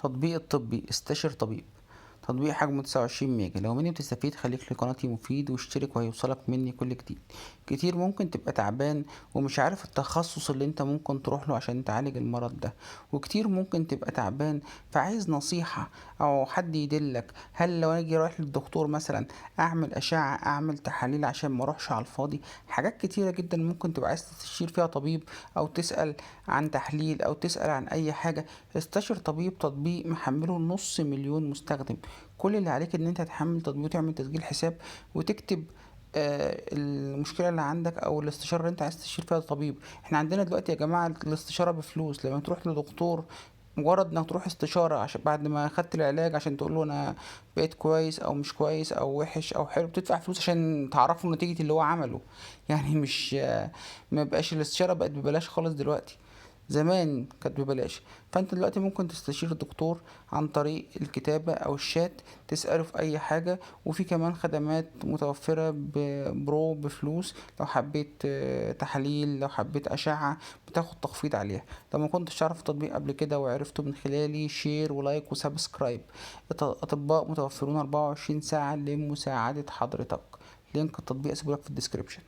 تطبيق الطبي استشر طبيب. تطبيق حجمه 29 ميجا. لو مني بتستفيد خليك لقناتي مفيد واشترك وهيوصلك مني كل جديد. كتير ممكن تبقى تعبان ومش عارف التخصص اللي انت ممكن تروح له عشان تعالج المرض ده، وكتير ممكن تبقى تعبان فعايز نصيحة او حد يدلك. هل لو اجي رايح للدكتور مثلا اعمل اشعة، اعمل تحاليل عشان ما اروحش على الفاضي؟ حاجات كتيرة جدا ممكن تبقى عايز تستشير فيها طبيب او تسأل عن تحليل او تسأل عن اي حاجة. استشر طبيب تطبيق محمله نص مليون مستخدم. كل اللي عليك ان انت تحمل تطبيق وتعمل تسجيل حساب وتكتب المشكلة اللي عندك او الاستشارة اللي انت عايز تستشير فيها الطبيب. احنا عندنا دلوقتي يا جماعة الاستشارة بفلوس. لما تروح لدكتور، مجرد انك تروح استشارة عشان بعد ما خدت العلاج عشان تقول له انا بقيت كويس او مش كويس او وحش او حلو، بتدفع فلوس عشان تعرفه نتيجة اللي هو عمله. يعني مش ما بقاش الاستشارة بقت ببلاش خالص دلوقتي. زمان كانت ببلاش. فانت دلوقتي ممكن تستشير الدكتور عن طريق الكتابة او الشات، تسأله في اي حاجة. وفي كمان خدمات متوفرة برو بفلوس. لو حبيت تحاليل، لو حبيت اشعة، بتاخد تخفيض عليها. لو ما كنتش تعرف التطبيق قبل كده وعرفته من خلالي، شير ولايك وسبسكرايب. اطباء متوفرون 24 ساعة لمساعدة حضرتك. لينك التطبيق اسيبهولك في الديسكريبشن.